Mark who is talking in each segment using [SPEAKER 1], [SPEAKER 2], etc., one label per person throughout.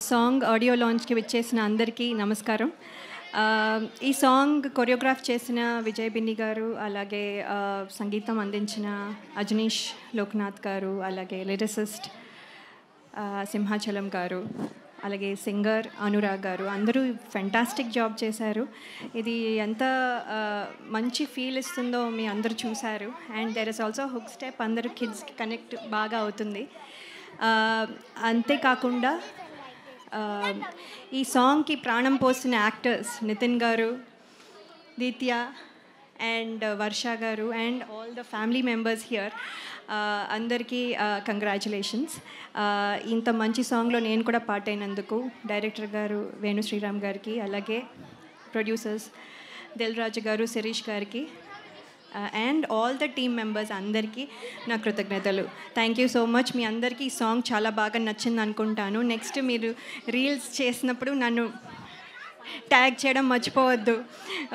[SPEAKER 1] Song audio లాంచ్కి విచ్చేసిన అందరికీ నమస్కారం. ఈ సాంగ్ కొరియోగ్రాఫ్ చేసిన విజయ్ బిన్ని గారు, అలాగే సంగీతం అందించిన అజనీష్ లోక్నాథ్ గారు, అలాగే లిరిసిస్ట్ సింహాచలం గారు, అలాగే సింగర్ అనురాగ్ గారు, అందరూ ఫెంటాస్టిక్ జాబ్ చేశారు. ఇది ఎంత మంచి ఫీల్ ఇస్తుందో మీ అందరూ చూశారు. And there is also hook step, అందరూ కిడ్స్కి కనెక్ట్ బాగా అవుతుంది. అంతేకాకుండా ఈ సాంగ్కి ప్రాణం పోసిన యాక్టర్స్ నితిన్ గారు, దీత్య అండ్ వర్ష గారు and all the family members here, అందరికీ కంగ్రాచులేషన్స్. ఇంత మంచి సాంగ్లో నేను కూడా పార్ట్ అయినందుకు డైరెక్టర్ గారు వేణు శ్రీరామ్ గారికి, అలాగే ప్రొడ్యూసర్స్ దిల్ రాజు గారు, శిరీష్ గారికి and all the team members అందరికీ నా కృతజ్ఞతలు. Thank you so much. మీ అందరికీ ఈ సాంగ్ చాలా బాగా నచ్చింది అనుకుంటాను. నెక్స్ట్ మీరు రీల్స్ చేసినప్పుడు నన్ను ట్యాగ్ చేయడం మర్చిపోవద్దు.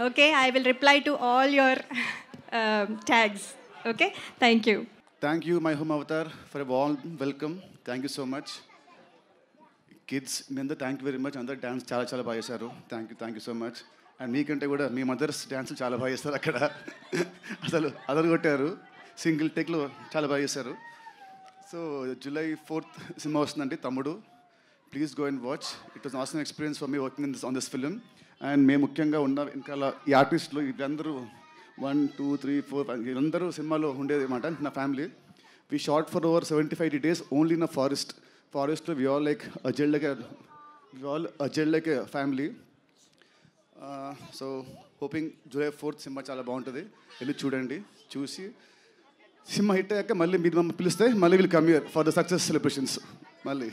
[SPEAKER 1] Okay, I will reply to all your tags. Okay, thank you.
[SPEAKER 2] Thank you, my home avatar, for a warm welcome. Thank you so much. Kids, మీ అందరూ థ్యాంక్ యూ వెరీ మచ్. అందరు dance చాలా బాగా చేశారు. Thank you so much. And మీకంటే కూడా మీ mothers డ్యాన్సులు చాలా బాగా చేస్తారు. అక్కడ అసలు అదరగొట్టారు. సింగిల్ టేక్లో చాలా బాగా చేశారు. సో July 4th సినిమా వస్తుందండి, తమ్ముడు. Please go and watch. It was awesome experience for me working on this film. And మేము ముఖ్యంగా ఉన్న ఇంకా ఈ ఆర్టిస్టులు వీళ్ళందరూ 1, 2, 3, 4 వీళ్ళందరూ సినిమాలో ఉండేది అనమాట. నా family we shot for over 75 days only in a ఫారెస్ట్లో. We all like aged like a family. So hoping July 4th cinema చాలా బాగుంటుంది. వెళ్ళి చూడండి. చూసి సినిమా హిట్ అయ్యాక మళ్ళీ మీరు మమ్మల్ని పిలిస్తే మళ్ళీ will come here for the success celebrations మళ్ళీ.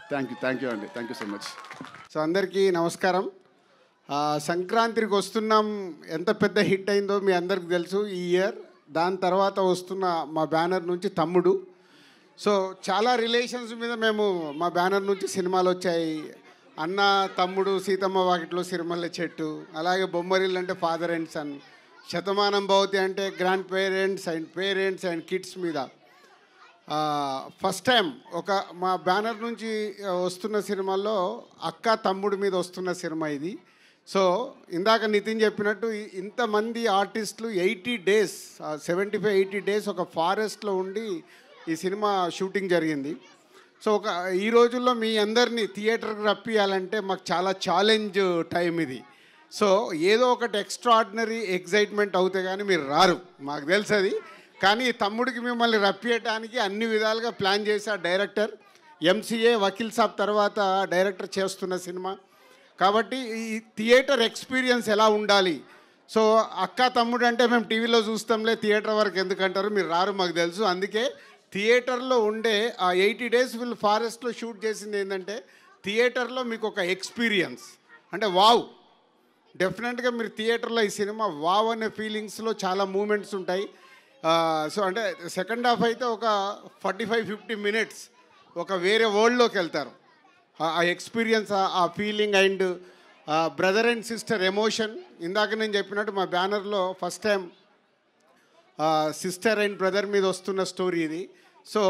[SPEAKER 2] థ్యాంక్ యూ అండి. Thank you so much.
[SPEAKER 3] So అందరికీ నమస్కారం. సంక్రాంతికి వస్తున్నాం ఎంత పెద్ద హిట్ అయిందో మీ అందరికి తెలుసు ఈ ఇయర్. దాని తర్వాత వస్తున్న మా బ్యానర్ నుంచి తమ్ముడు. సో చాలా రిలేషన్స్ మీద మేము మా బ్యానర్ నుంచి సినిమాలు వచ్చాయి. అన్న, తమ్ముడు, సీతమ్మ వాకిట్లో సిరిమల్లె చెట్టు, అలాగే బొమ్మరిల్లు అంటే father and sun, Shatamanam Bhavati అంటే గ్రాండ్ పేరెంట్స్ అండ్ కిడ్స్ మీద. ఫస్ట్ టైం మా బ్యానర్ నుంచి వస్తున్న సినిమాల్లో అక్క తమ్ముడు మీద వస్తున్న సినిమా ఇది. సో ఇందాక నితిన్ చెప్పినట్టు ఇంతమంది ఆర్టిస్టులు 80 days 75-80 days ఒక ఫారెస్ట్లో ఉండి ఈ సినిమా షూటింగ్ జరిగింది. సో ఈ రోజుల్లో మీ అందరినీ థియేటర్కి రప్పియాలంటే మాకు చాలా ఛాలెంజ్ టైం ఇది. సో ఏదో ఒకటి ఎక్స్ట్రాడినరీ ఎగ్జైట్మెంట్ అవుతే కానీ మీరు రారు, మాకు తెలుసు అది. కానీ తమ్ముడికి మిమ్మల్ని రప్పియటానికి అన్ని విధాలుగా ప్లాన్ చేసే డైరెక్టర్. MCA వకీల్ సాబ్ తర్వాత డైరెక్టర్ చేస్తున్న సినిమా కాబట్టి ఈ థియేటర్ ఎక్స్పీరియన్స్ ఎలా ఉండాలి. సో అక్క తమ్ముడు అంటే మేము టీవీలో చూస్తాంలే, థియేటర్ వరకు ఎందుకంటారు, మీరు రారు మాకు తెలుసు. అందుకే థియేటర్లో ఉండే ఆ 80 days వీళ్ళు ఫారెస్ట్లో షూట్ చేసింది ఏంటంటే థియేటర్లో మీకు ఒక ఎక్స్పీరియన్స్ అంటే వావ్. డెఫినెట్గా మీరు థియేటర్లో ఈ సినిమా వావ్ అనే ఫీలింగ్స్లో చాలా మూమెంట్స్ ఉంటాయి. సో అంటే సెకండ్ హాఫ్ అయితే ఒక 45-50 minutes ఒక వేరే వరల్డ్లోకి వెళ్తారు. ఆ ఎక్స్పీరియన్స్, ఆ feeling and brother and sister emotion. ఇందాక నేను చెప్పినట్టు మా బ్యానర్లో first time sister and brother మీద వస్తున్న స్టోరీ ఇది. సో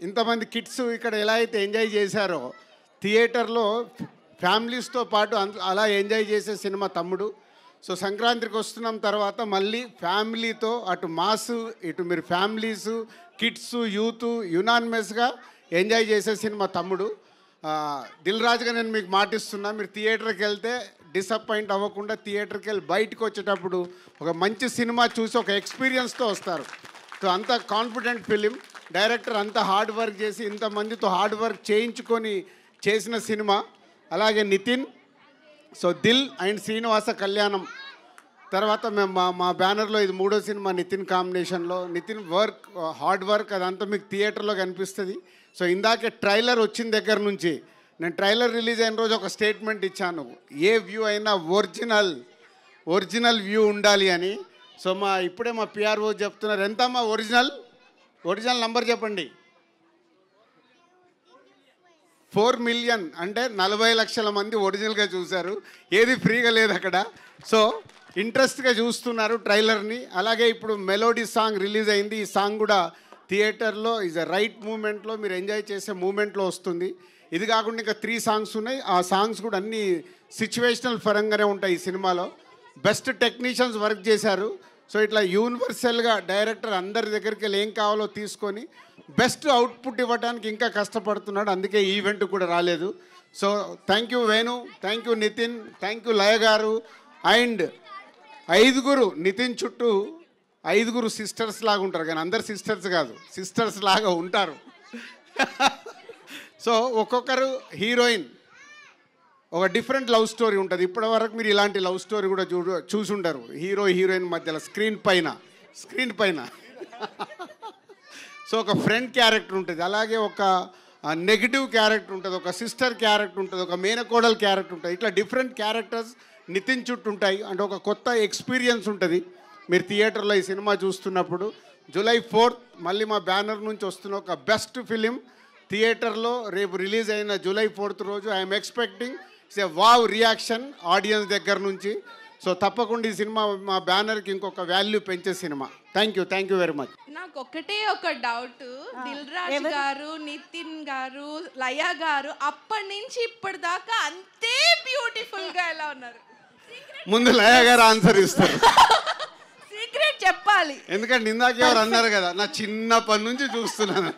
[SPEAKER 3] ఇంతమంది కిడ్స్ ఇక్కడ ఎలా అయితే ఎంజాయ్ చేశారో థియేటర్లో ఫ్యామిలీస్తో పాటు అలా ఎంజాయ్ చేసే సినిమా తమ్ముడు. సో సంక్రాంతికి వస్తున్నాం తర్వాత మళ్ళీ ఫ్యామిలీతో అటు మాస్ ఇటు మీరు ఫ్యామిలీస్, కిడ్స్, యూత్ యునానిమస్గా ఎంజాయ్ చేసే సినిమా తమ్ముడు. దిల్ రాజుగా నేను మీకు మాటిస్తున్నా, మీరు థియేటర్కి వెళ్తే డిసప్పాయింట్ అవ్వకుండా థియేటర్కి వెళ్ళి బయటకు వచ్చేటప్పుడు ఒక మంచి సినిమా చూసి ఒక ఎక్స్పీరియన్స్తో వస్తారు. సో అంత కాన్ఫిడెంట్ ఫిలిం. డైరెక్టర్ అంత హార్డ్ వర్క్ చేసి ఇంతమందితో హార్డ్ వర్క్ చేయించుకొని చేసిన సినిమా. అలాగే నితిన్. సో దిల్ అండ్ శ్రీనివాస కళ్యాణం తర్వాత మేము మా బ్యానర్లో ఇది 3వ సినిమా నితిన్ కాంబినేషన్లో. నితిన్ వర్క్, హార్డ్ వర్క్ అదంతా మీకు థియేటర్లో కనిపిస్తుంది. సో ఇందాకే ట్రైలర్ వచ్చిన దగ్గర నుంచి నేను ట్రైలర్ రిలీజ్ అయిన రోజు ఒక స్టేట్మెంట్ ఇచ్చాను, ఏ వ్యూ అయినా ఒరిజినల్ వ్యూ ఉండాలి అని. సో ఇప్పుడే మా PRO చెప్తున్నారు, ఎంతమ్మా ఒరిజినల్ నంబర్ చెప్పండి. 4 million అంటే 40 లక్షల మంది ఒరిజినల్గా చూశారు. ఏది ఫ్రీగా లేదు అక్కడ. సో ఇంట్రెస్ట్గా చూస్తున్నారు ట్రైలర్ని. అలాగే ఇప్పుడు మెలోడీ సాంగ్ రిలీజ్ అయింది. ఈ సాంగ్ కూడా థియేటర్లో ఈజ్ అ రైట్ మూమెంట్లో మీరు ఎంజాయ్ చేసే మూమెంట్లో వస్తుంది. ఇది కాకుండా ఇంకా 3 సాంగ్స్ ఉన్నాయి. ఆ సాంగ్స్ కూడా అన్ని సిచ్యువేషనల్ పరంగానే ఉంటాయి ఈ సినిమాలో. బెస్ట్ టెక్నీషియన్స్ వర్క్ చేశారు. సో ఇట్లా యూనివర్సల్గా డైరెక్టర్ అందరి దగ్గరికి వెళ్ళి ఏం కావాలో తీసుకొని బెస్ట్ అవుట్పుట్ ఇవ్వడానికి ఇంకా కష్టపడుతున్నాడు. అందుకే ఈ ఈవెంట్ కూడా రాలేదు. So thank you Venu, thank you Nitin, thank you Laya గారు. అండ్ 5 నితిన్ చుట్టూ 5 సిస్టర్స్ లాగా ఉంటారు, కానీ అందరు సిస్టర్స్ కాదు, సిస్టర్స్ లాగా ఉంటారు. సో ఒక్కొక్కరు హీరోయిన్ ఒక డిఫరెంట్ లవ్ స్టోరీ ఉంటుంది. ఇప్పటివరకు మీరు ఇలాంటి లవ్ స్టోరీ కూడా చూసుంటారు హీరో హీరోయిన్ మధ్యలో స్క్రీన్ పైన. సో ఒక ఫ్రెండ్ క్యారెక్టర్ ఉంటుంది, అలాగే ఒక నెగిటివ్ క్యారెక్టర్ ఉంటుంది, ఒక సిస్టర్ క్యారెక్టర్ ఉంటుంది, ఒక మేనకోడల్ క్యారెక్టర్ ఉంటుంది. ఇట్లా డిఫరెంట్ క్యారెక్టర్స్ నితిన్ చుట్టూ ఉంటాయి. అంటే ఒక కొత్త ఎక్స్పీరియన్స్ ఉంటుంది మీరు థియేటర్లో ఈ సినిమా చూస్తున్నప్పుడు. July 4th మళ్ళీ మా బ్యానర్ నుంచి వస్తున్న ఒక బెస్ట్ ఫిలిం థియేటర్లో రేపు రిలీజ్ అయిన July 4th రోజు I'm expecting it's a wow reaction audience దగ్గర నుంచి. సో తప్పకుండా ఈ సినిమా మా బ్యానర్కి ఇంకొక వాల్యూ పెంచే cinema. Thank you very much.
[SPEAKER 4] నాకు ఒకటే ఒక డౌట్, దిల్ రాజు గారు, నితిన్ గారు, లయ గారు అప్పటి నుంచి ఇప్పటిదాకా అంతే బ్యూటిఫుల్ గా ఎలా ఉన్నారు?
[SPEAKER 3] ముందు లయ గారు ఆన్సర్ ఇస్తారు.
[SPEAKER 4] సీక్రెట్ చెప్పాలి,
[SPEAKER 3] ఎందుకంటే ఇందాక ఎవరు అన్నారు కదా, నా చిన్నప్పటి నుంచి చూస్తున్నాను.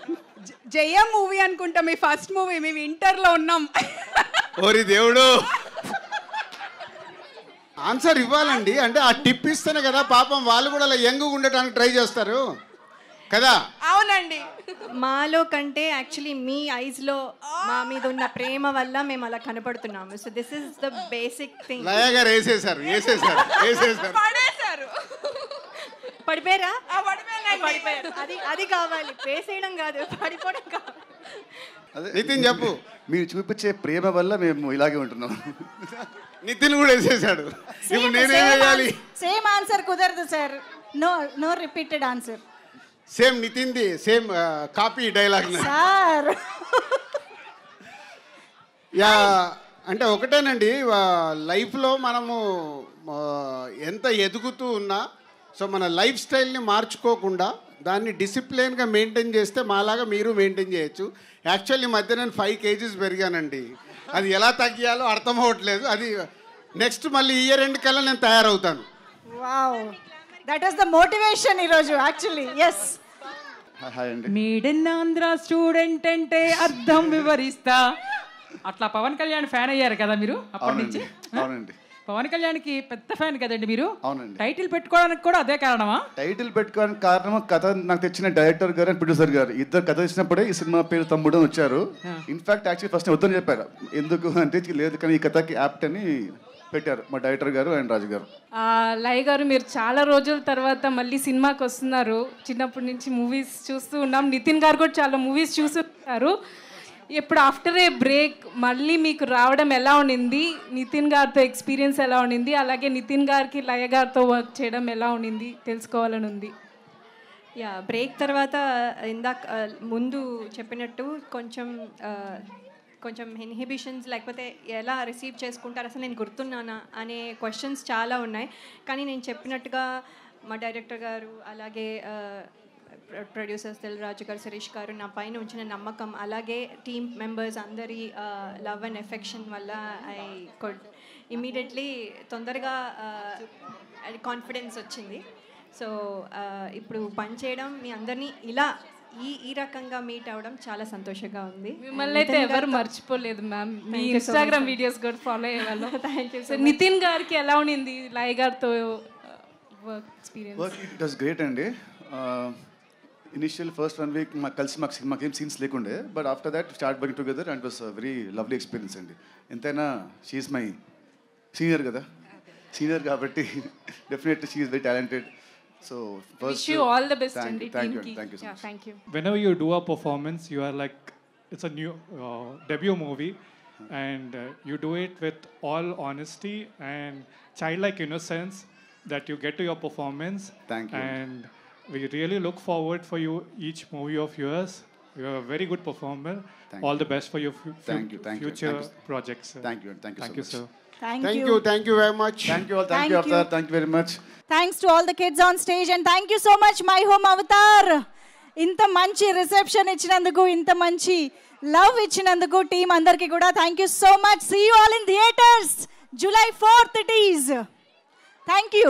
[SPEAKER 4] జయ మూవీ అనుకుంటా మీ ఫస్ట్ మూవీ, మేము ఇంటర్లో ఉన్నాం.
[SPEAKER 3] ఓరి దేవుడు, ఆన్సర్ ఇవ్వాలండి. అంటే ఆ టిప్ ఇస్తేనే కదా పాపం వాళ్ళు కూడా అలా యంగ్గా ఉండటానికి ట్రై చేస్తారు కదా.
[SPEAKER 4] అవునండి,
[SPEAKER 1] మాలో కంటే యాక్చువల్లీ మీ ఐస్లో మా మీద ఉన్న ప్రేమ వల్ల మేము అలా కనపడుతున్నాము. So this is the basic thing.
[SPEAKER 3] Laya గారు వేసేసారు.
[SPEAKER 4] పడేశారు.
[SPEAKER 1] పడిపోయారా?
[SPEAKER 4] పడిపోయారు.
[SPEAKER 1] అది కావాలి, వేసేయడం కాదు, పడిపోవడం కావాలి.
[SPEAKER 3] నితిన్ చెప్పు.
[SPEAKER 2] మీరు చూపించే ప్రేమ వల్ల మేము ఇలాగే ఉంటున్నాం.
[SPEAKER 3] నితిన్ కూడా వేసేసాడు. ఇప్పుడు నేనేం వేయాలి?
[SPEAKER 5] సేమ్ ఆన్సర్ కుదరదు sir. No repeated answer.
[SPEAKER 3] Same నితిన్ది same copy dialogue
[SPEAKER 5] sir.
[SPEAKER 3] Yeah, అంటే ఒకటేనండి, లైఫ్లో మనము ఎంత ఎదుగుతూ ఉన్నా సో మన లైఫ్ స్టైల్ని మార్చుకోకుండా దాన్ని డిసిప్లిన్గా మెయింటైన్ చేస్తే మాలాగా మీరు మెయింటైన్ చేయొచ్చు. యాక్చువల్లీ ఈ మధ్య నేను 5 kgs పెరిగానండి. అది ఎలా తగ్గియాలో అర్థం అవ్వట్లేదు. అది నెక్స్ట్ మళ్ళీ ఇయర్ ఎండ్ కల్లా నేను తయారవుతాను.
[SPEAKER 5] Wow, that is the motivation ఈరోజు యాక్చువల్లీ. ఎస్.
[SPEAKER 2] హాయ్ అండి.
[SPEAKER 6] మీడన్ ఆంధ్ర స్టూడెంట్ అంటే అర్థం వివరిస్తా. అట్లా పవన్ కళ్యాణ్ ఫ్యాన్ అయ్యారు కదా మీరు అప్పటి నుంచి?
[SPEAKER 2] అవునండి.
[SPEAKER 6] పవన్ కళ్యాణ్కి పెద్ద ఫ్యాన్ కదండి మీరు.
[SPEAKER 2] అవునండి.
[SPEAKER 6] టైటిల్ పెట్టుకోవడానికి కూడా అదే కారణమా?
[SPEAKER 2] టైటిల్ పెట్టుకోవడానికి కారణం కథ నాకు తెచ్చిన డైరెక్టర్ గారు అండ్ ప్రొడ్యూసర్ గారు ఇద్దరు కథ ఇచ్చినప్పుడే ఈ సినిమా పేరు తమ్ముడు అని వచ్చారు. ఇన్ఫాక్ట్ యాక్చువల్లీ ఫస్ట్ వద్దని చెప్పారు. ఎందుకు అంటే లేదు కానీ ఈ కథకి యాప్ట్ అని పెట్టారు మా డైరెక్టర్ గారు అండ్ రాజు గారు.
[SPEAKER 7] లయ గారు, మీరు చాలా రోజుల తర్వాత మళ్ళీ సినిమాకి వస్తున్నారు. చిన్నప్పటి నుంచి మూవీస్ చూస్తూ ఉన్నాం. నితిన్ గారు కూడా చాలా మూవీస్ చూస్తున్నారు. ఇప్పుడు ఆఫ్టర్ ఏ బ్రేక్ మళ్ళీ మీకు రావడం ఎలా ఉండింది? నితిన్ గారితో ఎక్స్పీరియన్స్ ఎలా ఉండింది? అలాగే నితిన్ గారికి లయ గారితో వర్క్ చేయడం ఎలా ఉండింది తెలుసుకోవాలని ఉంది.
[SPEAKER 1] యా, బ్రేక్ తర్వాత ఇందాక ముందు చెప్పినట్టు కొంచెం ఇన్హిబిషన్స్ లేకపోతే ఎలా రిసీవ్ చేసుకుంటారు, అసలు నేను గుర్తున్నానా అనే క్వశ్చన్స్ చాలా ఉన్నాయి. కానీ నేను చెప్పినట్టుగా మా డైరెక్టర్ గారు అలాగే ప్రొడ్యూసర్స్ దిల్ రాజు గారు, శిరీష్ గారు నా పైన ఉంచిన నమ్మకం, అలాగే టీమ్ మెంబర్స్ అందరి లవ్ అండ్ ఎఫెక్షన్ వల్ల ఐ కుడ్ ఇమీడియట్లీ తొందరగా కాన్ఫిడెన్స్ వచ్చింది. సో ఇప్పుడు పనిచేయడం మీ అందరినీ ఇలా ఈ రకంగా మీట్ అవ్వడం చాలా సంతోషంగా ఉంది.
[SPEAKER 7] మిమ్మల్ని అయితే ఎవరు మర్చిపోలేదు మ్యామ్. మీ ఇన్స్టాగ్రామ్ వీడియోస్ కూడా ఫాలో అయ్యేవాళ్ళు. Thank you. సో నితిన్ గారికి ఎలా ఉండింది లయ గారితో work experience?
[SPEAKER 2] It was great అండి. ఇనిషియల్ ఫస్ట్ 1 week మాకు ఏం సీన్స్ లేకుండే, but after that start working together and was very lovely experience అండి. ఎంతైనా షీఈస్ మై సీనియర్ కదా, సీనియర్ కాబట్టి definitely she is very talented. So first,
[SPEAKER 7] wish you all the best and
[SPEAKER 2] thank you so
[SPEAKER 7] yeah,
[SPEAKER 2] much.
[SPEAKER 7] thank you.
[SPEAKER 8] Whenever you do a performance, you are like, it's a new debut movie, and you do it with all honesty and childlike innocence that you get to your performance.
[SPEAKER 2] Thank you.
[SPEAKER 8] And we really look forward for you each movie of yours. You are a very good performer. All the best for your future projects.
[SPEAKER 2] Thank you so much.
[SPEAKER 8] Sir.
[SPEAKER 3] Thank you very much.
[SPEAKER 2] Thank you all. Thank you Avatar. Thank you very much.
[SPEAKER 5] Thanks to all the kids on stage and thank you so much My Home Avatar. ఇంత మంచి reception ఇచ్చినందుకు, ఇంత మంచి love ఇచ్చినందుకు team అందరికీ కూడా thank you so much. See you all in theatres. July 4th it is. Thank you.